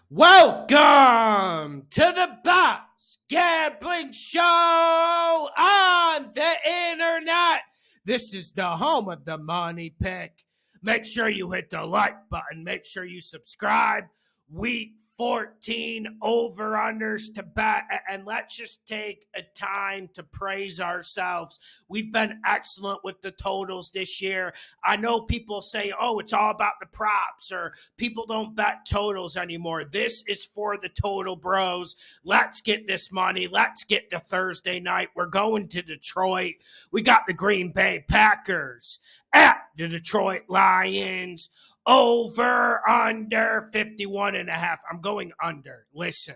Welcome to the best gambling show on the internet. This is the home of the money pick. Make sure you hit the like button. Make sure you subscribe. Week 14 over-unders to bet, and let's just take a time to praise ourselves. We've been excellent with the totals this year. I know people say, oh, it's all about the props, or people don't bet totals anymore. This is for the total bros. Let's get this money. Let's get to Thursday night. We're going to Detroit. We got the Green Bay Packers at the Detroit Lions. Over, under 51.5. I'm going under. Listen,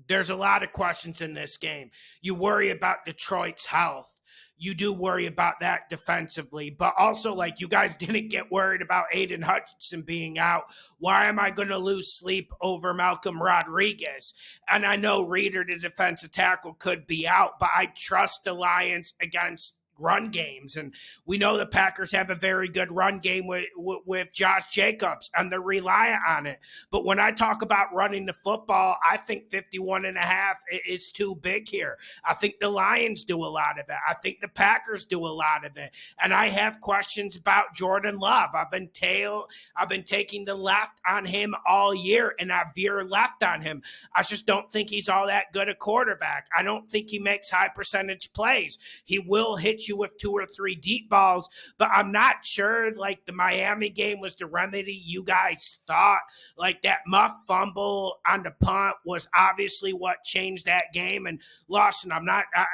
there's a lot of questions in this game. You worry about Detroit's health. You do worry about that defensively, but also, like, you guys didn't get worried about Aiden Hutchinson being out. Why am I going to lose sleep over Malcolm Rodriguez? And I know Reeder, the defensive tackle, could be out, but I trust the Lions against run games, and we know the Packers have a very good run game with Josh Jacobs, and they're reliant on it. But when I talk about running the football, I think 51.5 is too big here. I think the Lions do a lot of it. I think the Packers do a lot of it, and I have questions about Jordan Love. I've been taking the left on him all year, and I veer left on him. I just don't think he's all that good a quarterback. I don't think he makes high percentage plays. He will hit you with 2 or 3 deep balls, but I'm not sure like the Miami game was the remedy you guys thought. Like that muff fumble on the punt was obviously what changed that game. And Lawson,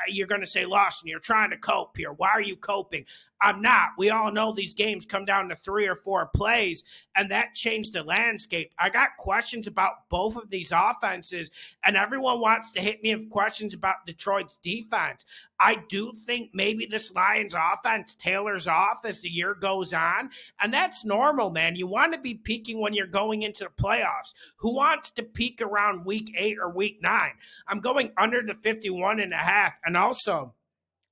you're going to say, Lawson, you're trying to cope here. Why are you coping? I'm not. We all know these games come down to 3 or 4 plays, and that changed the landscape. I got questions about both of these offenses, and everyone wants to hit me with questions about Detroit's defense. I do think maybe this Lions offense tailors off as the year goes on, and that's normal, man. You want to be peaking when you're going into the playoffs. Who wants to peak around week 8 or week 9? I'm going under the 51.5, and also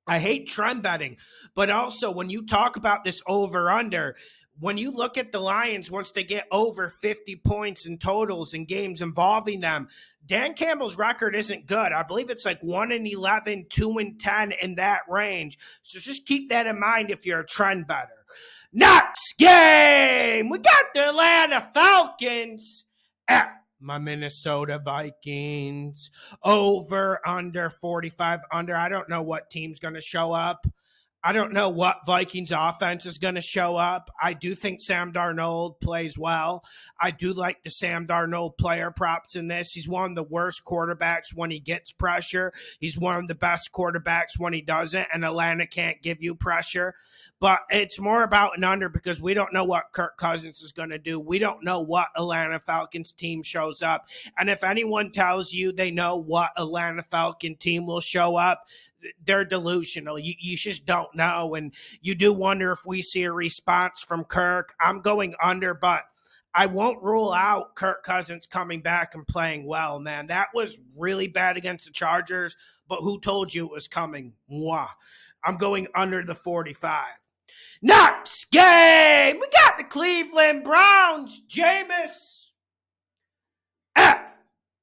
I hate trend betting, but also when you talk about this over-under, when you look at the Lions, once they get over 50 points in totals in games involving them, Dan Campbell's record isn't good. I believe it's like 1-11, 2-10 in that range. So just keep that in mind if you're a trend better. Next game, we got the Atlanta Falcons at my Minnesota Vikings. Over, under, 45, under. I don't know what team's going to show up. I don't know what Vikings offense is going to show up. I do think Sam Darnold plays well. I do like the Sam Darnold player props in this. He's one of the worst quarterbacks when he gets pressure. He's one of the best quarterbacks when he doesn't, and Atlanta can't give you pressure. But it's more about an under because we don't know what Kirk Cousins is going to do. We don't know what Atlanta Falcons team shows up. And if anyone tells you they know what Atlanta Falcon team will show up, they're delusional. You just don't know. And you do wonder if we see a response from Kirk. I'm going under, but I won't rule out Kirk Cousins coming back and playing well, man. That was really bad against the Chargers, but who told you it was coming? Moi. I'm going under the 45. Next game, we got the Cleveland Browns, Jameis, at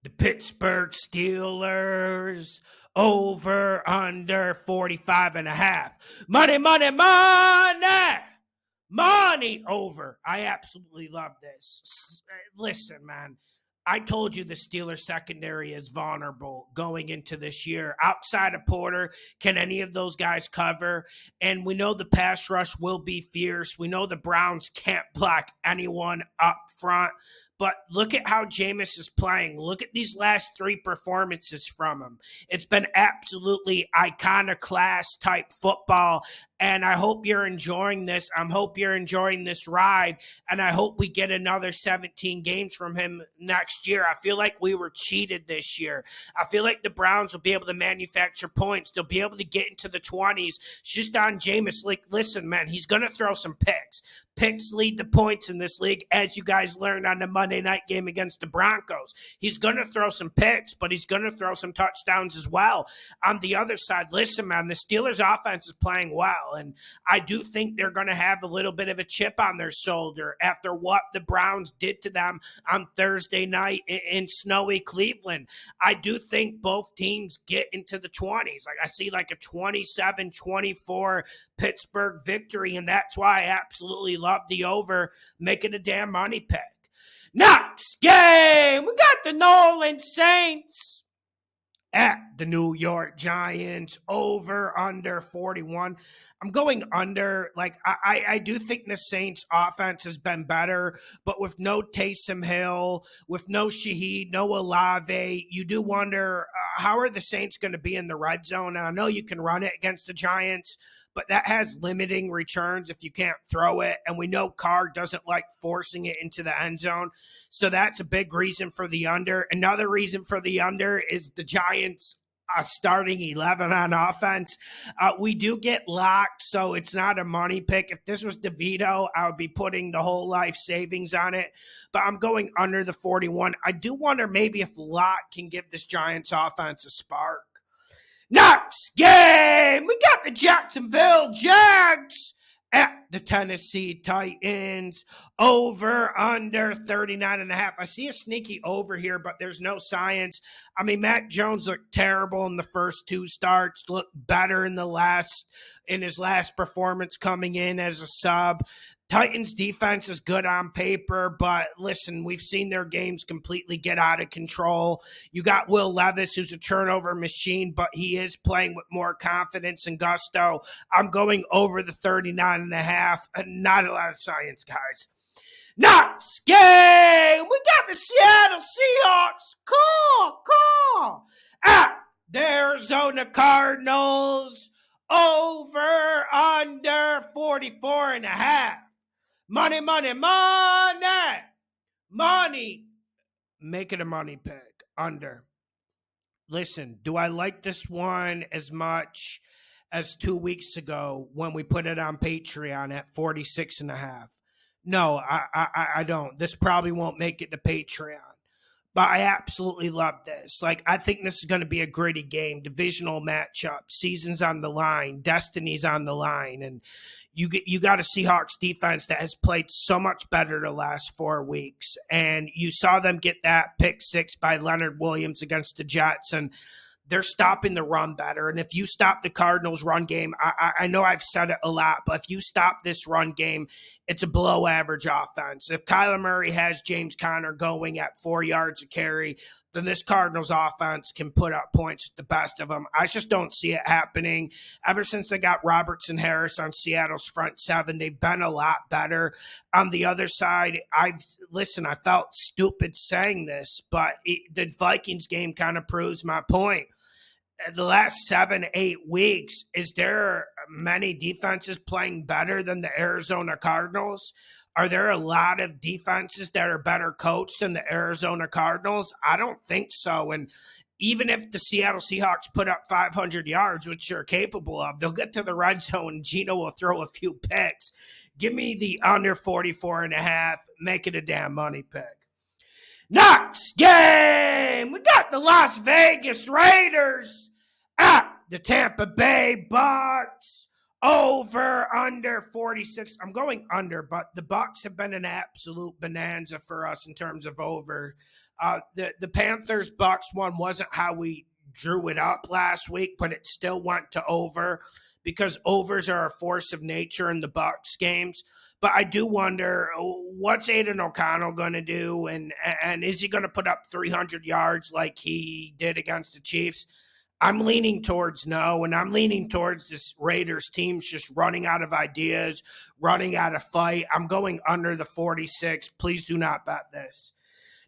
the Pittsburgh Steelers. Over, under, 45.5. Money, money, money. Money over. I absolutely love this. Listen, man. I told you the Steelers secondary is vulnerable going into this year. Outside of Porter, can any of those guys cover? And we know the pass rush will be fierce. We know the Browns can't block anyone up front. But look at how Jameis is playing. Look at these last 3 performances from him. It's been absolutely iconoclast type football. And I hope you're enjoying this. I hope you're enjoying this ride. And I hope we get another 17 games from him next year. I feel like we were cheated this year. I feel like the Browns will be able to manufacture points. They'll be able to get into the 20s. It's just on Jameis. Like, listen, man, he's going to throw some picks. Picks lead the points in this league, as you guys learned on the Monday night game against the Broncos. He's going to throw some picks, but he's going to throw some touchdowns as well. On the other side, listen, man, the Steelers' offense is playing well. well. And I do think they're going to have a little bit of a chip on their shoulder after what the Browns did to them on Thursday night in snowy Cleveland. I do think both teams get into the 20s. Like I see like a 27-24 Pittsburgh victory, and that's why I absolutely love the over, making a damn money pick. Next game, we got the New Orleans Saints at the New York Giants, over under 41. I'm going under. Like, I do think the Saints offense has been better, but with no Taysom Hill, with no Shaheed, no Olave, you do wonder how are the Saints going to be in the red zone? And I know you can run it against the Giants, but that has limiting returns if you can't throw it. And we know Carr doesn't like forcing it into the end zone. So that's a big reason for the under. Another reason for the under is the Giants starting 11 on offense. We do get locked, so it's not a money pick. If this was DeVito, I would be putting the whole life savings on it. But I'm going under the 41. I do wonder maybe if Locke can give this Giants offense a spark. Next game, we got the Jacksonville Jags at the Tennessee Titans, over under 39.5. I see a sneaky over here, but there's no science. I mean, Mac Jones looked terrible in the first two starts, looked better in his last performance coming in as a sub. Titans defense is good on paper, but listen, we've seen their games completely get out of control. You got Will Levis, who's a turnover machine, but he is playing with more confidence and gusto. I'm going over the 39.5. Not a lot of science, guys. Next game, we got the Seattle Seahawks. Call. At the Arizona Cardinals, over under 44.5. Money. Make it a money pick. Under. Listen, do I like this one as much as 2 weeks ago when we put it on Patreon at 46.5? No, I don't. This probably won't make it to Patreon. But I absolutely love this. Like, I think this is going to be a gritty game, divisional matchup, season's on the line, destiny's on the line. And you got a Seahawks defense that has played so much better the last 4 weeks. And you saw them get that pick six by Leonard Williams against the Jets. And they're stopping the run better. And if you stop the Cardinals run game, I know I've said it a lot, but if you stop this run game, it's a below average offense. If Kyler Murray has James Conner going at 4 yards a carry, then this Cardinals offense can put up points with the best of them. I just don't see it happening. Ever since they got Robertson Harris on Seattle's front seven, they've been a lot better. On the other side, I felt stupid saying this, but the Vikings game kind of proves my point. The last 7-8 weeks, is there many defenses playing better than the Arizona Cardinals? Are there a lot of defenses that are better coached than the Arizona Cardinals? I don't think so. And even if the Seattle Seahawks put up 500 yards, which they're capable of, they'll get to the red zone and Gino will throw a few picks. Give me the under 44.5. Make it a damn money pick. Next game, we got the Las Vegas Raiders at the Tampa Bay Bucs, over under 46. I'm going under, but the Bucs have been an absolute bonanza for us in terms of over. The Panthers Bucs one wasn't how we drew it up last week, but it still went to over because overs are a force of nature in the Bucs games. But I do wonder, what's Aiden O'Connell going to do? And is he going to put up 300 yards like he did against the Chiefs? I'm leaning towards no, and I'm leaning towards this Raiders team just running out of ideas, running out of fight. I'm going under the 46. Please do not bet this.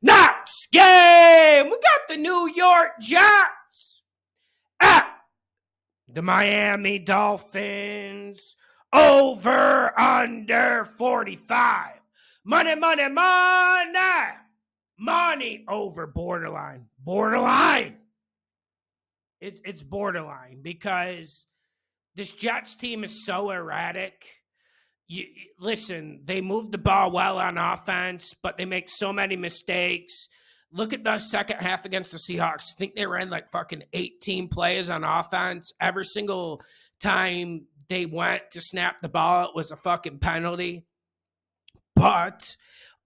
Next game, we got the New York Jets at the Miami Dolphins, over under 45. Money over borderline. It's borderline because this Jets team is so erratic. Listen, they move the ball well on offense, but they make so many mistakes. Look at the second half against the Seahawks. I think they ran like fucking 18 plays on offense. Every single time they went to snap the ball, it was a fucking penalty. But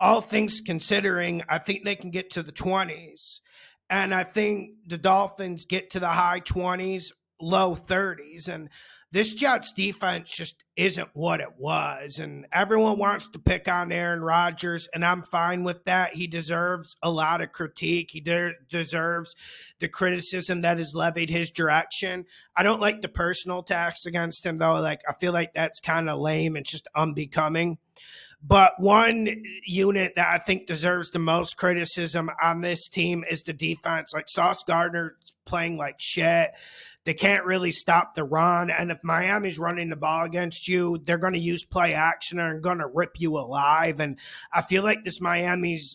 all things considering, I think they can get to the 20s. And I think the Dolphins get to the high 20s, low 30s. And this Jets defense just isn't what it was. And everyone wants to pick on Aaron Rodgers, and I'm fine with that. He deserves a lot of critique. He deserves the criticism that is levied his direction. I don't like the personal attacks against him, though. Like, I feel like that's kind of lame and just unbecoming. But one unit that I think deserves the most criticism on this team is the defense. Like, Sauce Gardner's playing like shit. They can't really stop the run. And if Miami's running the ball against you, they're going to use play action and going to rip you alive. And I feel like this Miami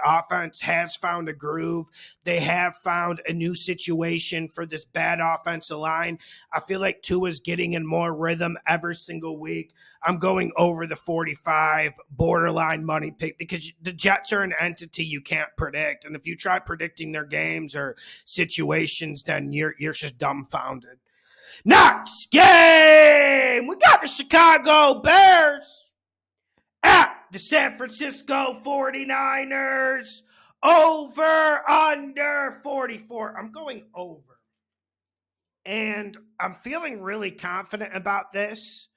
offense has found a groove. They have found a new situation for this bad offensive line. I feel like Tua's getting in more rhythm every single week. I'm going over the 45 borderline money pick because the Jets are an entity you can't predict. And if you try predicting their games or situations, then you're just dumbfounded. Next game, we got the Chicago Bears at the San Francisco 49ers. Over, under 44. I'm going over. And I'm feeling really confident about this.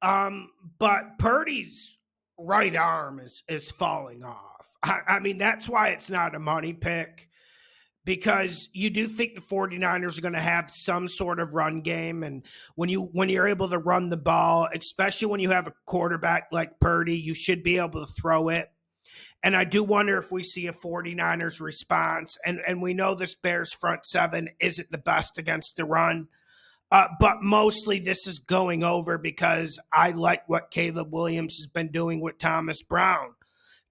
But Purdy's right arm is falling off. I mean, that's why it's not a money pick. Because you do think the 49ers are going to have some sort of run game. And when you're able to run the ball, especially when you have a quarterback like Purdy, you should be able to throw it. And I do wonder if we see a 49ers response. And we know this Bears front seven isn't the best against the run. But mostly this is going over because I like what Caleb Williams has been doing with Thomas Brown.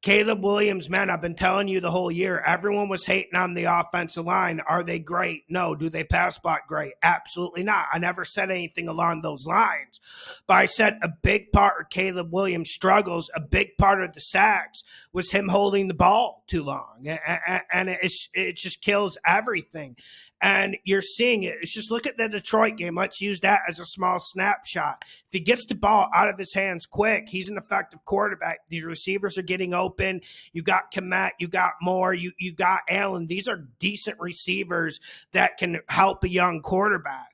Caleb Williams, man, I've been telling you the whole year, everyone was hating on the offensive line. Are they great? No. Do they pass block great? Absolutely not. I never said anything along those lines. But I said a big part of Caleb Williams' struggles, a big part of the sacks was him holding the ball too long. And it just kills everything. And you're seeing it. It's just look at the Detroit game. Let's use that as a small snapshot. If he gets the ball out of his hands quick, he's an effective quarterback. These receivers are getting open. You got Kmet, you got Moore, you got Allen. These are decent receivers that can help a young quarterback.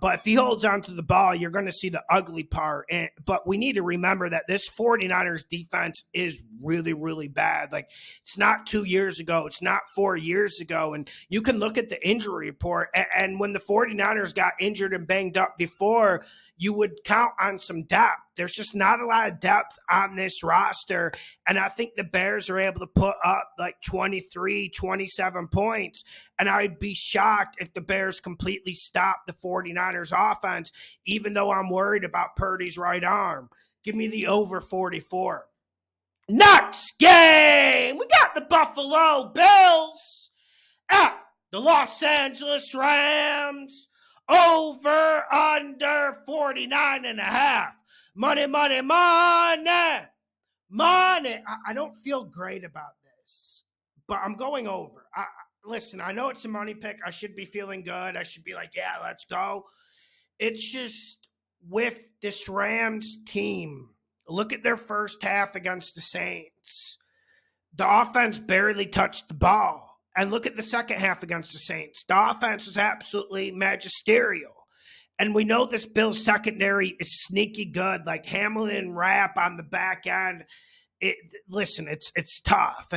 But if he holds on to the ball, you're going to see the ugly part. But we need to remember that this 49ers defense is really, really bad. Like, it's not 2 years ago. It's not 4 years ago. And you can look at the injury report. And when the 49ers got injured and banged up before, you would count on some depth. There's just not a lot of depth on this roster. And I think the Bears are able to put up like 23, 27 points. And I'd be shocked if the Bears completely stop the 49ers offense, even though I'm worried about Purdy's right arm. Give me the over 44. Next game, we got the Buffalo Bills at the Los Angeles Rams. Over, under 49.5. Money, money, money. Money. I don't feel great about this, but I'm going over. Listen, I know it's a money pick. I should be feeling good. I should be like, yeah, let's go. It's just with this Rams team, look at their first half against the Saints. The offense barely touched the ball. And look at the second half against the Saints. The offense was absolutely magisterial. And we know this Bills secondary is sneaky good, like Hamlin and Rapp on the back end. It's tough.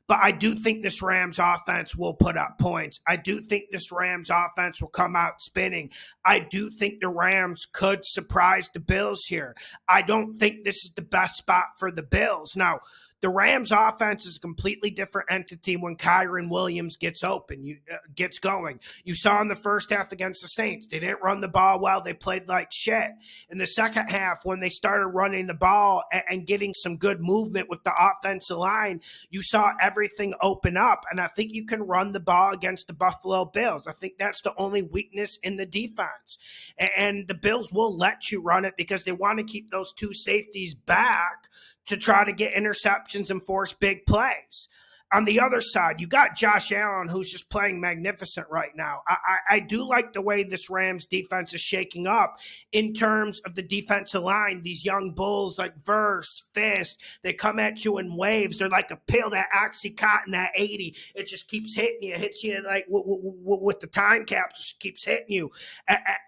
But I do think this Rams offense will put up points. I do think this Rams offense will come out spinning. I do think the Rams could surprise the Bills here. I don't think this is the best spot for the Bills. Now, the Rams offense is a completely different entity when Kyren Williams gets open, gets going. You saw in the first half against the Saints, they didn't run the ball well. They played like shit. In the second half, when they started running the ball and getting some good movement with the offensive line, you saw everything open up. And I think you can run the ball against the Buffalo Bills. I think that's the only weakness in the defense. And the Bills will let you run it because they want to keep those two safeties back to try to get interceptions and force big plays. On the other side, you got Josh Allen, who's just playing magnificent right now. I do like the way this Rams defense is shaking up in terms of the defensive line. These young bulls like Verse, Fist, they come at you in waves. They're like a pill, that Oxycontin at 80. It just keeps hitting you. It hits you like with the time capsule, just keeps hitting you.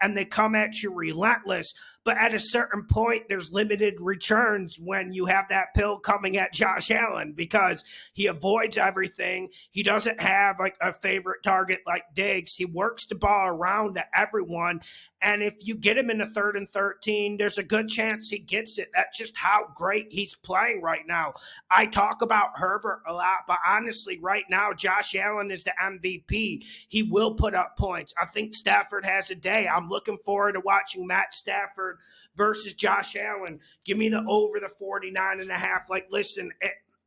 And they come at you relentless. But at a certain point, there's limited returns when you have that pill coming at Josh Allen because he avoids everything. He doesn't have like a favorite target like Diggs. He works the ball around to everyone. And if you get him in a 3rd and 13, there's a good chance he gets it. That's just how great he's playing right now. I talk about Herbert a lot, but honestly, right now, Josh Allen is the MVP. He will put up points. I think Stafford has a day. I'm looking forward to watching Matt Stafford versus Josh Allen. Give me the over the 49.5. Like, listen,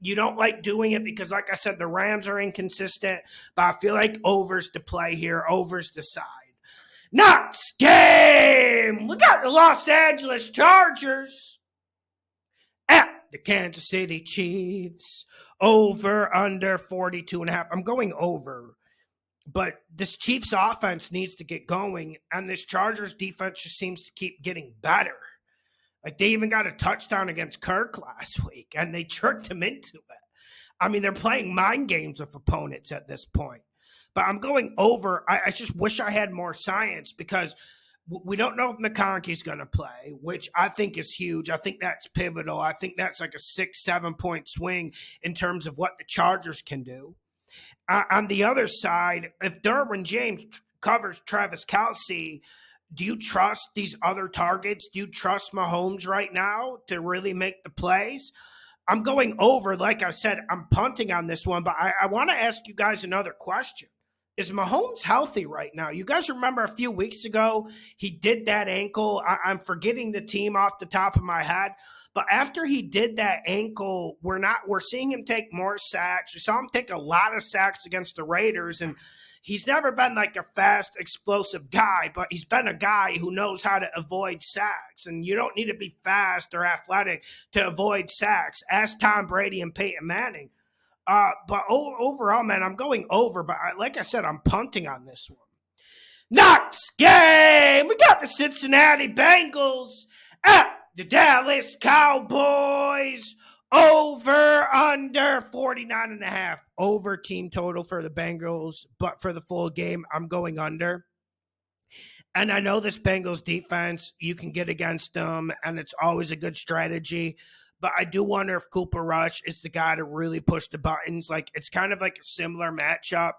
you don't like doing it because, like I said, the Rams are inconsistent, but I feel like over's the play here. Over's the side. Next game, we got the Los Angeles Chargers at the Kansas City Chiefs. Over, under 42.5. I'm going over. But this Chiefs offense needs to get going, and this Chargers defense just seems to keep getting better. Like, they even got a touchdown against Kirk last week, and they tricked him into it. I mean, they're playing mind games with opponents at this point. But I'm going over. I just wish I had more science because we don't know if McConkey's going to play, which I think is huge. I think that's pivotal. I think that's like a 6-7 point swing in terms of what the Chargers can do. On the other side, if Derwin James covers Travis Kelce, do you trust these other targets? Do you trust Mahomes right now to really make the plays? I'm going over. Like I said, I'm punting on this one, but I want to ask you guys another question. Is Mahomes healthy right now? You guys remember a few weeks ago, he did that ankle. I'm forgetting the team off the top of my head. But after he did that ankle, we're seeing him take more sacks. We saw him take a lot of sacks against the Raiders, and he's never been like a fast, explosive guy, but he's been a guy who knows how to avoid sacks. And you don't need to be fast or athletic to avoid sacks. Ask Tom Brady and Peyton Manning. But overall, man, I'm going over. But like I said, I'm punting on this one. Next game, we got the Cincinnati Bengals at the Dallas Cowboys. Over, under 49.5. Over team total for the Bengals, but for the full game, I'm going under. And I know this Bengals defense, you can get against them, and it's always a good strategy. But I do wonder if Cooper Rush is the guy to really push the buttons. Like, it's kind of like a similar matchup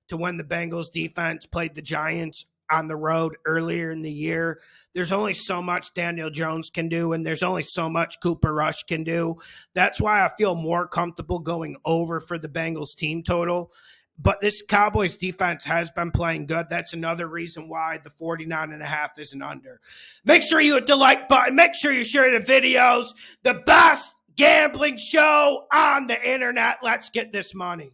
to when the Bengals defense played the Giants on the road earlier in the year. There's only so much Daniel Jones can do, and there's only so much Cooper Rush can do. That's why I feel more comfortable going over for the Bengals team total. But this Cowboys defense has been playing good. That's another reason why the 49.5 isn't under. Make sure you hit the like button. Make sure you share the videos. The best gambling show on the internet. Let's get this money.